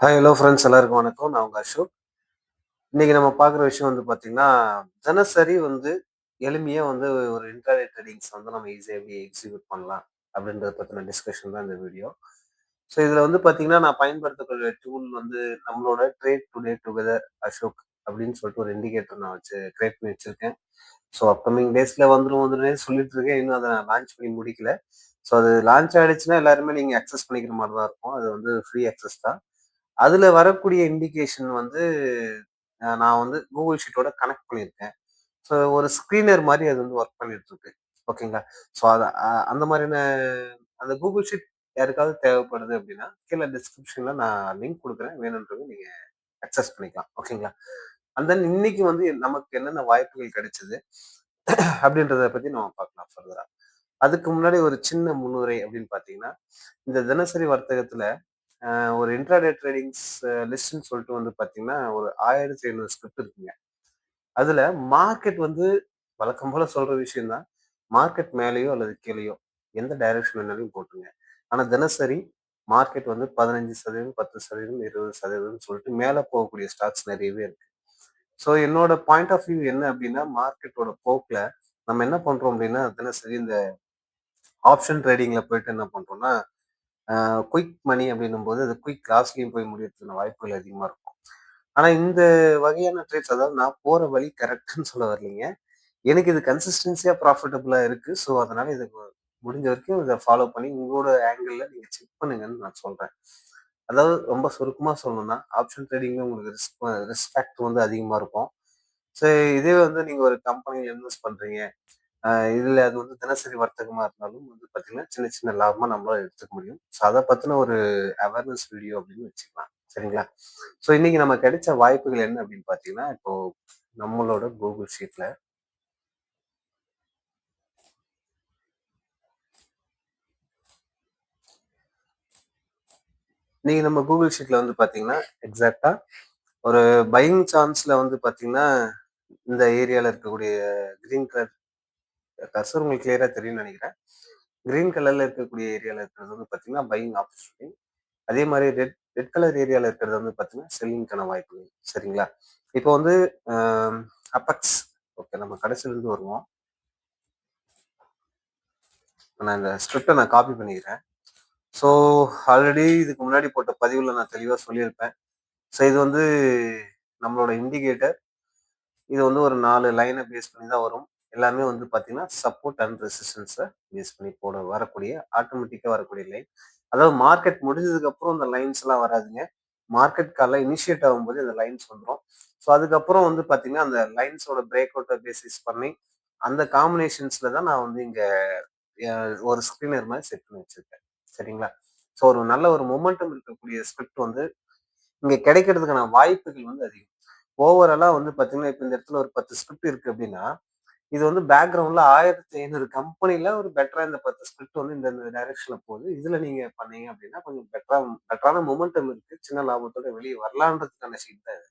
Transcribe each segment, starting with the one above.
Hello friends, எல்லாருக்கும் வணக்கம். நான் உங்க அசோக். இன்னைக்கு நம்ம பார்க்குற விஷயம் வந்து பார்த்தீங்கன்னா, தினசரி வந்து எளிமையா வந்து ஒரு இன்ட்ராடே ட்ரேடிங்ஸ் வந்து நம்ம ஈஸியா எப்படி எக்ஸிக்யூட் பண்ணலாம் அப்படின்றத பத்தின டிஸ்கஷன் தான் இந்த வீடியோ. ஸோ இதில வந்து பார்த்தீங்கன்னா, நான் பயன்படுத்தக்கூடிய டூல் வந்து நம்மளோட ட்ரேட் டுடே டுகெதர் அசோக் அப்படின்னு சொல்லிட்டு ஒரு இண்டிகேட்டர் நான் கிரியேட் பண்ணி வச்சிருக்கேன். ஸோ அப்கமிங் டேஸ்ல வந்துரும்னே சொல்லிட்டு இருக்கேன். இன்னும் அத நான் லான்ச் பண்ணி முடிக்கல. ஸோ அது லான்ச் ஆயிடுச்சுன்னா எல்லாருமே நீங்க அக்சஸ் பண்ணிக்கிற மாரி தான் இருக்கும். அது வந்து ஃப்ரீ அக்சஸ் தான். அதுல வரக்கூடிய இண்டிகேஷன் வந்து நான் வந்து கூகுள் ஷீட்டோட கனெக்ட் பண்ணியிருக்கேன். ஸோ ஒரு ஸ்க்ரீனர் மாரி அது வந்து ஒர்க் பண்ணிட்டு இருக்கு. ஓகேங்களா? ஸோ அத அந்த மாதிரியான அந்த கூகுள் ஷீட் யாருக்காவது தேவைப்படுது அப்படின்னா, கீழ டிஸ்கிரிப்ஷன்ல நான் லிங்க் குடுக்குறேன். வேணும்ன்றவங்க நீங்க அக்சஸ் பண்ணிக்கலாம். ஓகேங்களா? அண்ட் தென் இன்னைக்கு வந்து நமக்கு என்னென்ன வாய்ப்புகள் கிடைச்சது அப்படின்றத பத்தி நம்ம பார்க்கலாம் ஃபர்தரா. அதுக்கு முன்னாடி ஒரு சின்ன முன்னுரை அப்படின்னு பார்த்தீங்கன்னா, இந்த தினசரி வர்த்தகத்துல அ ஒரு இன்ட்ராடே ட்ரேடிங்ஸ் லிஸ்ட்ன்னு சொல்லிட்டு வந்து பார்த்தீங்கன்னா, ஒரு 1500 ஸ்கிரிப்ட் இருக்குங்க. அதுல மார்க்கெட் வந்து வழக்கம் போல சொல்ற விஷயம் தான். மார்க்கெட் மேலயோ அல்லது கீழயோ எந்த டைரக்ஷன் வேணாலும் போட்டுருங்க. ஆனா தினசரி மார்க்கெட் வந்து 15% 10% 20% சொல்லிட்டு மேல போகக்கூடிய ஸ்டாக்ஸ் நெறையவே இருக்கு. ஸோ என்னோட பாயிண்ட் ஆஃப் வியூ என்ன அப்டின்னா, மார்க்கெட்டோட போக்குல நம்ம என்ன பண்றோம் அப்டின்னா, தினசரி இந்த ஆப்ஷன் ட்ரேடிங்ல போயிட்டு என்ன பண்றோம்னா, குயிக் மணி அப்படின்னும்போது அது குயிக் லாஸ்லயும் போய் முடியறதுக்கான வாய்ப்புகள் அதிகமா இருக்கும். ஆனா இந்த வகையான ட்ரேட்ஸ், அதாவது நான் போற வழி கரெக்ட்ன்னு சொல்ல வரலைங்க. எனக்கு இது கன்சிஸ்டன்சியா ப்ராஃபிட்டபிளா இருக்கு. ஸோ அதனால இத முடிஞ்ச வரைக்கும் இத ஃபாலோ பண்ணி உங்களோட ஆங்கிள்ல நீங்க செக் பண்ணுங்கன்னு நான் சொல்றேன். அதாவது ரொம்ப சுருக்கமா சொல்லணும்னா, ஆப்ஷன் ட்ரேடிங்ல உங்களுக்கு ரிஸ்க் ஃபேக்டர் வந்து அதிகமா இருக்கும். ஸோ இதே வந்து நீங்க ஒரு கம்பெனில இன்வெஸ்ட் பண்றீங்க. அ இதுல அது வந்து தினசரி வர்த்தகமா இருந்தாலும் வந்து பார்த்தீங்கன்னா, சின்ன சின்ன லாபமா நம்மளால எடுத்துக்க முடியும். ஸோ அத பத்தின ஒரு அவேர்னஸ் வீடியோ அப்படின்னு வச்சுக்கலாம். சரிங்களா? ஸோ இன்னைக்கு நமக்கு கிடைச்ச வாய்ப்புகள் என்ன அப்படின்னு பார்த்தீங்கன்னா, இப்போ நம்மளோட கூகுள் ஷீட்ல இன்னைக்கு நம்ம கூகுள் ஷீட்ல வந்து பார்த்தீங்கன்னா, எக்ஸாக்ட்டா ஒரு பையிங் சான்ஸ்ல வந்து பார்த்தீங்கன்னா, இந்த ஏரியால இருக்கக்கூடிய கிரீன் கலர் கர்சர் உங்களுக்கு கிளியரா தெரியும்னு நெனைக்கிறேன். கிரீன் கலர்ல இருக்கக்கூடிய ஏரியால இருக்கிறது வந்து பார்த்தீங்கன்னா, பையிங் ஆப்பர்ச்சுனிட்டி. அதே மாரி ரெட் ரெட் கலர் ஏரியால இருக்கிறது வந்து பார்த்தீங்கன்னா, செல்லிங்க்கான வாய்ப்புகள். சரிங்களா? இப்போ வந்து அ அபெக்ஸ் ஓகே, நம்ம கடைசிலருந்து வருவோம். நான் இந்த ஸ்கிரிப்ட்ட நான் காப்பி பண்ணிக்கிறேன். ஸோ ஆல்ரெடி இதுக்கு முன்னாடி போட்ட பதிவுல நான் தெளிவா சொல்லியிருப்பேன். ஸோ இது வந்து நம்மளோட இண்டிகேட்டர். இது வந்து ஒரு 4 லைன பேஸ் பண்ணி தான் வரும். எல்லாமே வந்து பார்த்தீங்கன்னா, சப்போர்ட் அண்ட் ரெசிஸ்டன்ஸ பேஸ் பண்ணி வரக்கூடிய ஆட்டோமேட்டிக்கா வரக்கூடிய லைன். அதாவது மார்க்கெட் முடிஞ்சதுக்கு அப்புறம் இந்த லைன்ஸ்லாம் வராதுங்க. மார்க்கெட் கால்ல இனிஷியேட் ஆகும்போது இந்த லைன்ஸ் வந்துரும். ஸோ அதுக்கப்புறம் வந்து பார்த்தீங்கன்னா, அந்த லைன்ஸோட பிரேக் அவுட்ட பேசிஸ் பண்ணி, அந்த காம்பினேஷன்ஸ்ல தான் நான் வந்து இங்க அ ஒரு ஸ்க்ரீனர் மாரி செட் பண்ணி வச்சிருக்கேன். சரிங்களா? ஸோ ஒரு நல்ல ஒரு மொமெண்டம் இருக்கக்கூடிய ஸ்கிரிப்ட் வந்து இங்க கிடைக்கிறதுக்கான வாய்ப்புகள் வந்து அதிகம். ஓவராலா வந்து பார்த்தீங்கன்னா, இப்ப இந்த இடத்துல ஒரு 10 ஸ்கிரிப்ட் இருக்கு அப்டின்னா, இது வந்து பேக்கிரவுண்ட்ல 1500 கம்பெனில ஒரு பெட்டரா இந்த 10 ஸ்கிரிப்ட் வந்து இந்த இந்த டைரக்ஷன்ல போகுது. இதுல நீங்க பண்ணீங்க அப்டின்னா, கொஞ்சம் பெட்டரான மொமெண்டம் இருக்கு. சின்ன லாபத்தோட வெளிய வரலான்றதுக்கான ஷீட் தான் இது.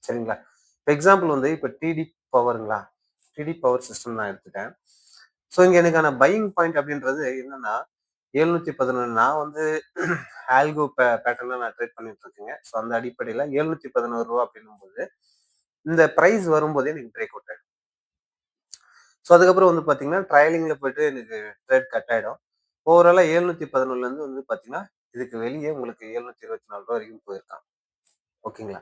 சரிங்களா? இப்ப எக்ஸாம்பிள் வந்து இப்ப டிடி பவர்ங்களா? டிடி பவர் சிஸ்டம் நான் எடுத்துட்டேன். ஸோ இங்க எனக்கான பையிங் பாயிண்ட் அப்டின்றது என்னன்னா, 711 நான் வந்து ஆல்கோ பேட்டர்ன்ல நான் ட்ரேட் பண்ணிட்டு இருக்கேங்க. ஸோ அந்த அடிப்படையில ரூ. 711 அப்படின்னும்போது, இந்த பிரைஸ் வரும்போதே எனக்கு பிரேக் அவுட் ஆயிடும். ஸோ அதுக்கப்புறம் வந்து பார்த்தீங்கன்னா, ட்ரையலிங்ல போயிட்டு எனக்கு ட்ரேட் கட் ஆயிடும். ஓவராலா 711லேருந்து வந்து பார்த்தீங்கன்னா, இதுக்கு வெளிய உங்களுக்கு ரூ. 724 வரைக்கும் போயிருக்கான். ஓகேங்களா?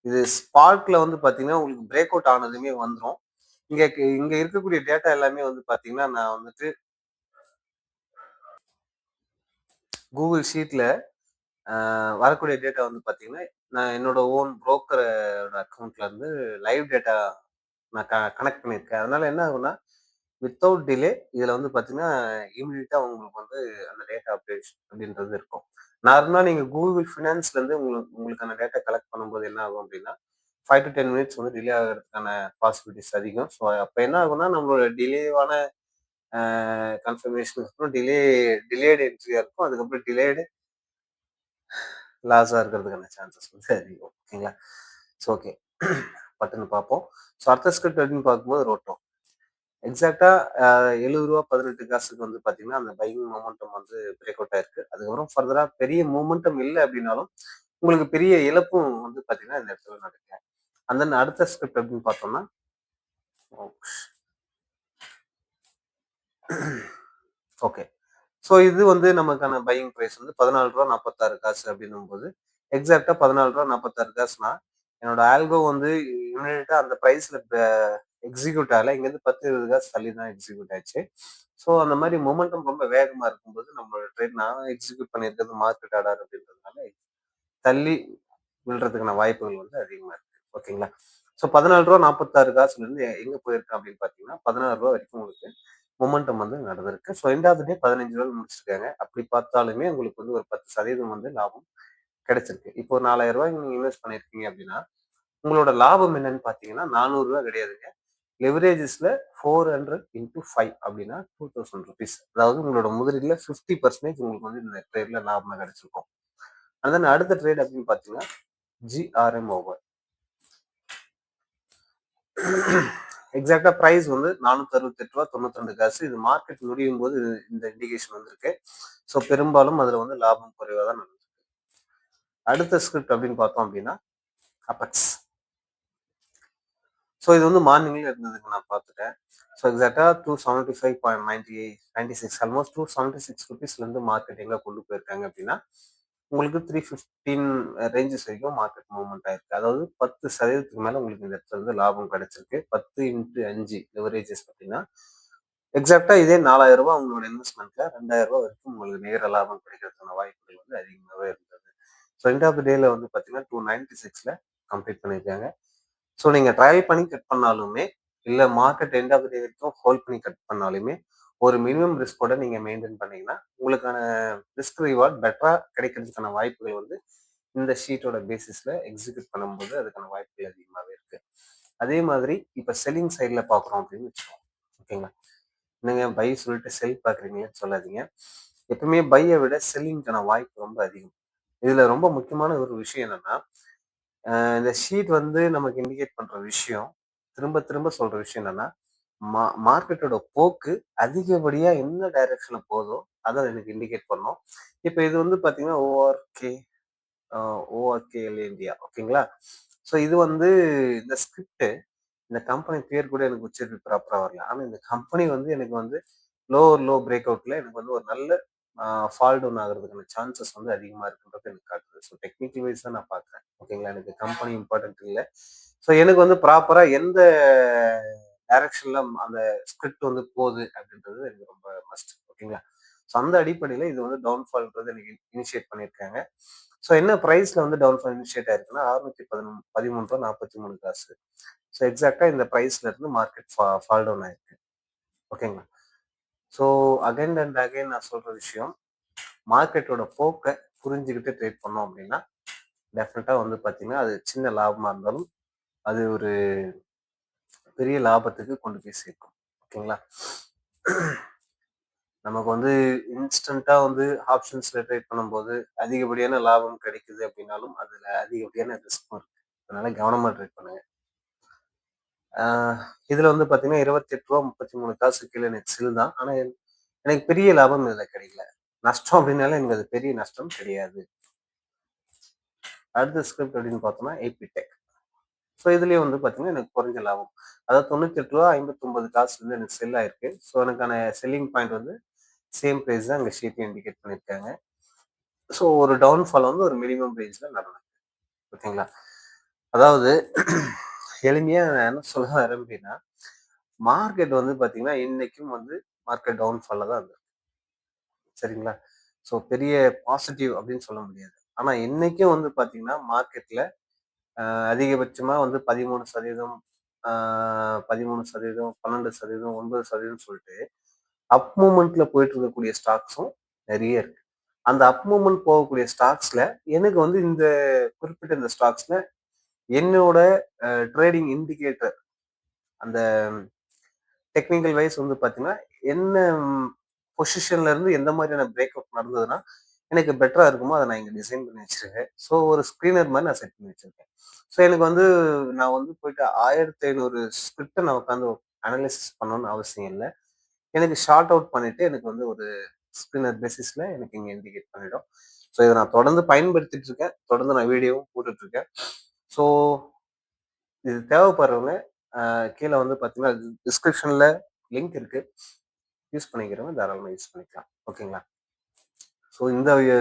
இது ஸ்பார்க்ல வந்து பார்த்தீங்கன்னா, உங்களுக்கு பிரேக் அவுட் ஆனதுமே வந்துரும். இங்க இருக்கக்கூடிய டேட்டா எல்லாமே வந்து பார்த்தீங்கன்னா, நான் வந்துட்டு கூகுள் ஷீட்ல வரக்கூடிய டேட்டா வந்து பார்த்தீங்கன்னா, நான் என்னோட ஓன் புரோக்கரோட அக்கவுண்ட்ல இருந்து லைவ் டேட்டா நான் கனெக்ட் பண்ணியிருக்கேன். அதனால என்ன ஆகும்னா, வித்தவுட் டிலே இதுல வந்து பார்த்தீங்கன்னா, இமிடியேட்டா உங்களுக்கு வந்து அந்த டேட்டா அப்டேஷன் அப்படின்றது இருக்கும். நார்மலா நீங்க கூகுள் ஃபினான்ஸ்லேருந்து உங்களுக்கான டேட்டா கலெக்ட் பண்ணும்போது என்ன ஆகும் அப்படின்னா, 5 டூ 10 மினிட்ஸ் வந்து டிலே ஆகுறதுக்கான பாசிபிலிட்டிஸ் அதிகம். ஸோ அப்ப என்ன ஆகும்னா, நம்மளோட டிலேவான கன்ஃபர்மேஷனுக்கு அப்புறம் டிலேடு என்ட்ரியா இருக்கும். அதுக்கப்புறம் டிலேடு லாஸா இருக்கிறதுக்கான சான்சஸ் வந்து அதிகம். ஓகேங்களா? So okay. பட்டுன்னு பார்ப்போம். ஸோ அடுத்த ஸ்கிரிப்ட் அப்படின்னு பார்க்கும்போது ரோட்டோ. எக்ஸாக்ட்டா ரூ. 70 18 வந்து பார்த்தீங்கன்னா, அந்த பையிங் மொமெண்டம் வந்து பிரேக் அவுட் ஆயிருக்கு. அதுக்கப்புறம் ஃபர்தரா பெரிய மொமெண்டம் இல்ல அப்படின்னாலும், உங்களுக்கு பெரிய இழப்பும் வந்து பார்த்தீங்கன்னா, இந்த இடத்துல நடக்குங்க. அண்ட் தென் அடுத்த ஸ்கிரிப்ட் அப்படின்னு பார்த்தோம்னா, ஓகே. ஸோ இது வந்து நமக்கான பையிங் பிரைஸ் வந்து ரூ. 14.46 அப்படின்னும்போது, எக்ஸாக்ட்டா ரூ. 14.46 என்னோட ஆல்கோ வந்து இமிடியேட்டா அந்த பிரைஸ்ல எக்ஸிக்யூட் ஆகல. இங்கேருந்து 10, 20 காசு தள்ளி தான் எக்ஸிக்யூட் ஆச்சு. ஸோ அந்த மாரி மொமெண்டம் ரொம்ப வேகமா இருக்கும்போது, நம்மளோட ட்ரேட் நான் எக்ஸிக்யூட் பண்ணியிருக்கிறது மார்க்கெட் ஆர்டர் அப்படின்றதுனால, தள்ளி விழுறதுக்கான வாய்ப்புகள் வந்து அதிகமா இருக்கு. ஓகேங்களா? ஸோ ரூ. 14.46 எங்க போயிருக்கு அப்படின்னு பார்த்தீங்கன்னா, ரூ. 16 வரைக்கும் உங்களுக்கு மொமெண்டம் வந்து நடந்திருக்கு. ஸோ எண்ட் ஆஃப் த டே ரூ. 15 முடிச்சிருக்காங்க. அப்படி பார்த்தாலுமே உங்களுக்கு வந்து ஒரு 10% வந்து லாபம் கிடைச்சிருக்கு. இப்போ ஒரு ரூ. 4000 நீங்க இன்வெஸ்ட் பண்ணியிருக்கீங்க அப்படின்னா, உங்களோட லாபம் என்னன்னு பார்த்தீங்கன்னா, ரூ. 400 கிடையாதுங்க. லெவரேஜஸ்ல 400 இன்டூ 5 அப்படின்னா ₹2000. அதாவது உங்களோட முதலீடுல 50% உங்களுக்கு வந்து இந்த ட்ரேட்ல லாபமா கிடைச்சிருக்கும். அண்ட் தென் அடுத்த ட்ரேட் அப்படின்னு பார்த்தீங்கன்னா, ஜிஆர்எம் ஓவர். எக்ஸாக்டா பிரைஸ் வந்து ₹468.92. இது மார்க்கெட் முடியும் போது இந்த இண்டிகேஷன் வந்திருக்கு. ஸோ பெரும்பாலும் அதுல வந்து லாபம் குறைவா தான் நடந்திருக்கு. அடுத்த ஸ்கிரிப்ட் அப்படின்னு பார்த்தோம் அப்படின்னா, அபெக்ஸ். ஸோ இது வந்து மார்னிங்ல இருந்ததுங்க நான் பார்த்துட்டேன். ஸோ எக்ஸாக்டா 275.96 ஆல்மோஸ்ட் ₹276 மார்க்கெட் எங்க கொண்டு போயிருக்காங்க அப்படின்னா, உங்களுக்கு 315 ரேஞ்சஸ் வரைக்கும் மார்க்கெட் மூவ்மெண்ட் ஆயிருக்கு. அதாவது 10% மேல உங்களுக்கு இந்த இடத்துல இருந்து லாபம் கிடைச்சிருக்கு. 10 இன்ட்டு 5 லெவரேஜஸ் அப்படின்னா, எக்ஸாக்டா இதே ₹4000 உங்களோட இன்வெஸ்ட்மெண்ட்ல ₹2000 வரைக்கும் உங்களுக்கு நேர லாபம் கிடைக்கிறதுக்கான வாய்ப்புகள் வந்து அதிகமாவே இருந்தது. ஸோ எண்ட் ஆஃப் த டேல வந்து பார்த்தீங்கன்னா 296ல கம்ப்ளீட் பண்ணியிருக்காங்க. ஸோ நீங்க ட்ரையல் பண்ணி கட் பண்ணாலுமே, இல்ல மார்க்கெட் எண்ட் ஆஃப் த டே வரைக்கும் ஹோல்ட் பண்ணி கட் பண்ணாலுமே, ஒரு மினிமம் ரிஸ்கோட நீங்க மெயின்டெயின் பண்ணீங்கன்னா, உங்களுக்கான ரிஸ்க் ரிவார்ட் பெட்டரா கிடைக்கிறதுக்கான வாய்ப்புகள் வந்து இந்த ஷீட்டோட பேசிஸ்ல எக்ஸிக்யூட் பண்ணும்போது அதுக்கான வாய்ப்புகள் அதிகமாவே இருக்கு. அதே மாதிரி இப்ப செல்லிங் சைட்ல பார்க்குறோம் அப்படின்னு வச்சுக்கோங்க. ஓகேங்களா? என்னங்க பை சொல்லிட்டு செல் பார்க்குறீங்களேன்னு சொல்லாதீங்க. எப்பவுமே பைய விட செல்லிங்க்கான வாய்ப்பு ரொம்ப அதிகம். இதுல ரொம்ப முக்கியமான ஒரு விஷயம் என்னன்னா, இந்த ஷீட் வந்து நமக்கு இண்டிகேட் பண்ற விஷயம், திரும்ப திரும்ப சொல்ற விஷயம் என்னன்னா, மார்க்கெட்டோட போக்கு அதிகப்படியா எந்த டைரக்ஷன்ல போதோ, அத எனக்கு இண்டிகேட் பண்ணும். இப்ப இது வந்து பார்த்தீங்கன்னா, ஓஆர்கேஎல் இந்தியா ஓகேங்களா? ஸோ இது வந்து இந்த ஸ்கிரிப்ட் இந்த கம்பெனி பேர் கூட எனக்கு உச்சரிப்பு ப்ராப்பரா வரல. ஆனா இந்த கம்பெனி வந்து எனக்கு வந்து லோ பிரேக் அவுட்ல எனக்கு வந்து ஒரு நல்ல ஃபால் டவுன் ஆகுறதுக்கான சான்சஸ் வந்து அதிகமா இருக்குன்றது எனக்கு காட்டுது. ஸோ டெக்னிக்கல் வைஸ் தான் நான் பார்க்குறேன். ஓகேங்களா? எனக்கு கம்பெனி இம்பார்ட்டன்ட் இல்ல. ஸோ எனக்கு வந்து ப்ராப்பரா எந்த டைரக்ஷன்ல அந்த ஸ்கிரிப்ட் வந்து போகுது அப்படின்றது எனக்கு ரொம்ப மஸ்ட். ஓகேங்களா? ஸோ அந்த அடிப்படையில இது வந்து டவுன்ஃபால்ன்றது எனக்கு இனிஷியேட் பண்ணியிருக்காங்க. ஸோ என்ன பிரைஸ்ல வந்து டவுன்ஃபால் இனிஷியேட் ஆயிருக்குன்னா, ₹613.43. ஸோ எக்ஸாக்ட்டா இந்த பிரைஸ்ல இருந்து மார்க்கெட் ஃபால் டவுன் ஆயிருக்கு. ஓகேங்களா? ஸோ அகைன் அண்ட் அகைன் நான் சொல்ற விஷயம், மார்க்கெட்டோட போக்க புரிஞ்சுகிட்டு ட்ரேட் பண்ணோம் அப்படின்னா, டெஃபினட்டா வந்து பார்த்தீங்கன்னா, அது சின்ன லாபமா இருந்தாலும், அது ஒரு பெரிய லாபத்துக்கு கொண்டு போய் சேர்க்கும். ஓகேங்களா? நமக்கு வந்து இன்ஸ்டன்ட்டா வந்து ஆப்ஷன்ஸ்ல ட்ரேட் பண்ணும்போது, அதிகப்படியான லாபம் கிடைக்குது அப்படின்னாலும், அதுல அதிகப்படியான ரிஸ்க்கும் இருக்கு. அதனால கவனமா ட்ரேட் பண்ணுங்க. ஆ இதுல வந்து பார்த்தீங்கன்னா, ரூ. 28.33 கீழ எனக்கு செல் தான். ஆனா எனக்கு பெரிய லாபம் இதுல கிடைக்கல. நஷ்டம் அப்படின்னாலே எனக்கு அது பெரிய நஷ்டம் கிடையாது. அடுத்த ஸ்கிரிப்ட் அப்படின்னு பார்த்தோம்னா, ஏபிடெக். ஸோ இதுலயும் வந்து பார்த்தீங்கன்னா, எனக்கு குறைஞ்ச லாபம். அதாவது ரூ. 98.59 எனக்கு செல் ஆயிருக்கு. ஸோ எனக்கான செல்லிங் பாயிண்ட் வந்து சேம் பிரைஸ் தான் அங்க ஷீட்ல இண்டிகேட் பண்ணியிருக்காங்க. ஸோ ஒரு டவுன்ஃபால் வந்து ஒரு மினிமம் ரேஞ்ச்ல நடந்தது. ஓகேங்களா? அதாவது எளிமையா நான் என்ன சொல்ல வரேன் அப்படின்னா, மார்க்கெட் வந்து பார்த்தீங்கன்னா, இன்னைக்கும் வந்து மார்க்கெட் டவுன்ஃபால்ல தான் இருக்கு. சரிங்களா? ஸோ பெரிய பாசிட்டிவ் அப்படின்னு சொல்ல முடியாது. ஆனா இன்னைக்கும் வந்து பார்த்தீங்கன்னா, மார்க்கெட்ல அதிகபட்சமா வந்து 13% ஆ 13%, 12%, 9% சொல்லிட்டு அப் மூவ்மெண்ட்ல போயிட்டு இருக்கக்கூடிய ஸ்டாக்ஸும் நெறைய இருக்கு. அந்த அப் மூவ்மெண்ட் போகக்கூடிய ஸ்டாக்ஸ்ல எனக்கு வந்து இந்த குறிப்பிட்ட இந்த ஸ்டாக்ஸ்ல என்னோட ட்ரேடிங் இண்டிகேட்டர் அந்த டெக்னிக்கல் வைஸ் வந்து பார்த்தீங்கன்னா, என்ன பொசிஷன்ல இருந்து எந்த மாதிரியான பிரேக் அவுட் நடந்ததுன்னா, எனக்கு பெட்டரா இருக்குமோ அத நான் இங்க டிசைன் பண்ணி வச்சிருக்கேன். ஸோ ஒரு ஸ்க்ரீனர் மாரி நான் செட் பண்ணி வச்சிருக்கேன். ஸோ எனக்கு வந்து நான் வந்து போயிட்டு 1500 ஸ்கிரிப்ட்ட நான் உட்காந்து அனலைசிஸ் பண்ணணும்னு அவசியம் இல்ல. எனக்கு ஷார்ட் அவுட் பண்ணிட்டு எனக்கு வந்து ஒரு ஸ்க்ரீனர் பேசிஸ்ல எனக்கு இங்க இண்டிகேட் பண்ணிடும். ஸோ இதை நான் தொடர்ந்து பயன்படுத்திட்டு இருக்கேன். தொடர்ந்து நான் வீடியோவும் போட்டுட்டு இருக்கேன். ஸோ இது தேவைப்படுறவங்க கீழே வந்து பார்த்தீங்கன்னா டிஸ்கிரிப்ஷனில் லிங்க் இருக்கு. யூஸ் பண்ணிக்கிறவங்க தாராளமாக யூஸ் பண்ணிக்கலாம். ஓகேங்களா? ஸோ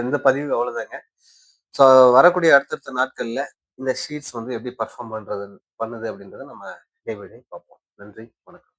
இந்த பதிவு அவ்வளோதாங்க. ஸோ வரக்கூடிய அடுத்தடுத்த நாட்களில் இந்த ஷீட்ஸ் வந்து எப்படி பர்ஃபார்ம் பண்ணுது அப்படின்றத நம்ம டே பை டே பார்ப்போம். நன்றி, வணக்கம்.